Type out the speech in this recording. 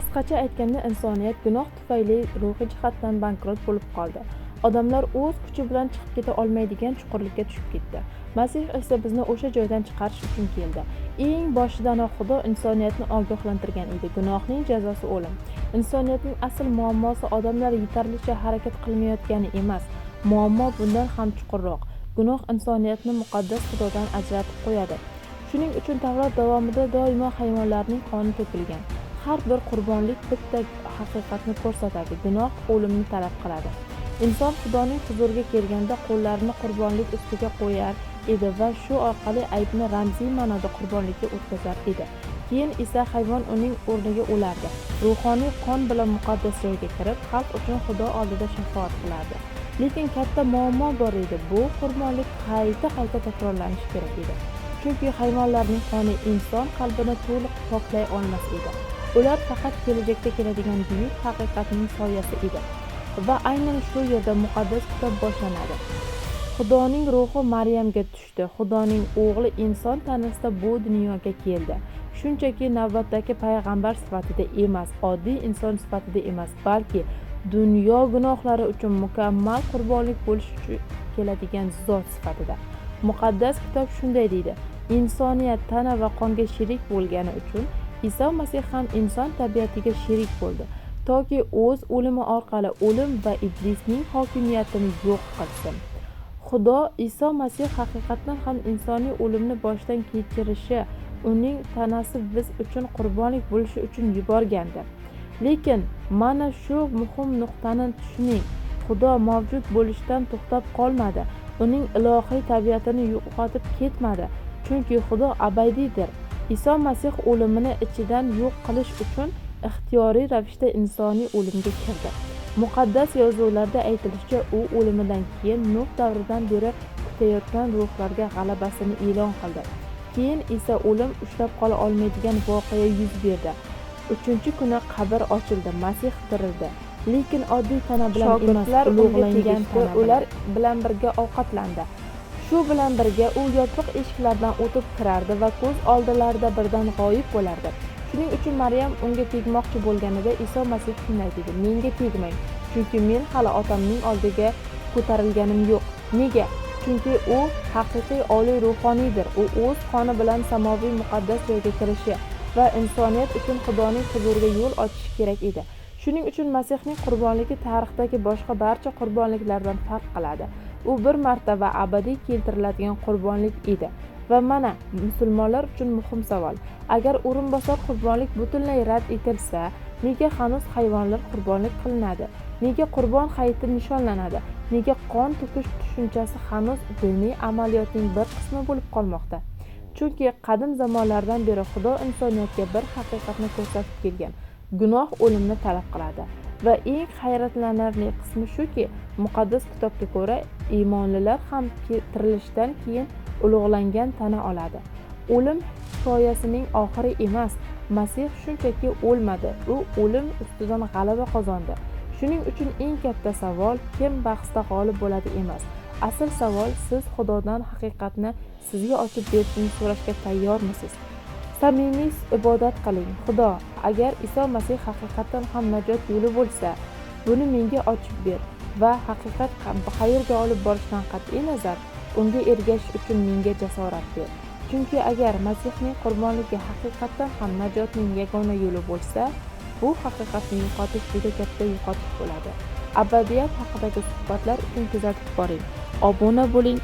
Qisqacha aytganda, insoniyat gunoh tufayli ruhiy jihatdan bankrot bo'lib qoldi. Odamlar o'z kuchi bilan chiqib keta olmaydigan chuqurlikka tushib ketdi. Masih esa bizni o'sha joydan chiqarish uchun keldi. Eng boshidanoq Xudo insoniyatni ogohlantirgan edi. Gunohning jazosi o'lim. Insoniyatning asl muammosi odamlar yetarlicha harakat qilmayotgani emas. Muammo bundan ham chuqurroq. Gunoh insoniyatni muqaddas Xudodan ajratib qo'yadi. Shuning uchun Tavrot davomida doimo hayvonlarning qoni to'kilgan. Har bir qurbonlik bitta haqiqatni ko'rsatadi. Gunoh o'limni talab qiladi. Inson Xudoning huzuriga kelganda qo'llarini qurbonlik ustiga qo'yar edi va shu orqali aybni ramziy ma'noda qurbonlikka o'tkazar edi. Keyin esa hayvon uning o'rniga o'lardi. Ruhoniy qon bilan muqaddas joyga kirib, xalq uchun Xudo oldida shafoat qilardi. Lekin katta muammo bor edi. Bu qurbonlik qayta takrorlanishi kerak edi. Chunki hayvonlarning qoni inson qalbini to'liq poklay olmas edi. Ular faqat kelajakda keladigan buyuk haqiqatning soyasi edi. Va aynan shu yerda muqaddas kitob boshlanadi. Xudoning ruhi Maryamga tushdi. Xudoning o'g'li inson tanasida bu dunyoga keldi. Shunchaki navbatdagi payg'ambar sifatida emas, oddiy inson sifatida emas, balki dunyo gunohlari uchun mukammal qurbonlik bo'lish uchun keladigan zot sifatida. Muqaddas kitob shunday deydi: insoniyat tana va qonga sherik bo'lgani uchun Iso Masih ham inson tabiatiga sherik bo'ldi, toki o'z o'limi orqali o'lim va iblisning hokimiyatini yo'q qilsin. Xudo Iso Masih haqiqatan ham insoniy o'limni boshdan kechirishi, uning tanasi biz uchun qurbonlik bo'lishi uchun yuborgandi. Lekin mana shu muhim nuqtani tushuning. Xudo mavjud bo'lishdan to'xtab qolmadi. Uning ilohiy tabiatini yo'qotib ketmadi. Chunki Xudo abadiydir. Iso Masih o'limini ichidan yo'q qilish uchun ixtiyoriy ravishda insoniy o'limga kirdi. Muqaddas yozuvlarda aytilishicha, u o'limidan keyin Nuh davridan beri kutayotgan ruhlarga g'alabasini e'lon qildi. Keyin esa o'lim ushlab qola olmaydigan voqea yuz berdi. 3-kuni qabr ochildi, Masih tirildi. Lekin oddiy tana bilan emas, ulug'langan tana ular bilan birga ovqatlandi. Shu bilan birga u yopiq eshiklardan o'tib kirardi va ko'z oldilarida birdan g'oyib bo'lardi. Shuning uchun Maryam unga tegmoqchi bo'lganida Iso Masih shunday dedi: "Menga tegmang, chunki men hali otamning oldiga ko'tarilganim yo'q." Nega? Chunki u haqiqiy oliy ruhoniydir. U o'z qoni bilan samoviy muqaddas joyga kirishi va insoniyat uchun Xudoning huzuriga yo'l ochishi kerak edi. Shuning uchun Masihning qurbonligi tarixdagi boshqa barcha qurbonliklardan farq qiladi. U bir marta va abadiy keltiriladigan qurbonlik edi. Va mana, musulmonlar uchun muhim savol: agar o'rinbosar qurbonlik butunlay rad etilsa, nega hanuz hayvonlar qurbonlik qilinadi? Nega qurbon hayiti nishonlanadi? Nega qon to'kish tushunchasi hanuz diniy amaliyotning bir qismi bo'lib qolmoqda? Chunki qadim zamonlardan beri Xudo insoniyatga bir haqiqatni ko'rsatib kelgan: gunoh o'limni talab qiladi. Va eng hayratlanarli qismi shuki, muqaddas kitobga ko'ra, iymonlilar ham tirilishdan keyin ulug'langan tana oladi. O'lim hikoyasining oxiri emas. Masih shunchaki o'lmadi, u o'lim ustidan g'alaba qozondi. Shuning uchun eng katta savol kim bahsda g'olib bo'ladi emas. Asl savol, siz Xudodan haqiqatni sizga ochib berishini so'rashga tayyormisiz? Samimiy ibodat qiling. Xudo, agar Iso Masih haqiqatan ham najot yo'li bo'lsa, buni menga ochib ber va haqiqat qayerga olib borishdan qat'iy nazar, unga ergashish uchun menga jasorat ber. Chunki agar Masihning qurbonligi haqiqatan ham najotning yagona yo'li bo'lsa, bu haqiqatni yo'qotish juda katta yo'qotish bo'ladi. Abadiyat haqidagi suhbatlar uchun kuzatib boring. Obuna bo'ling.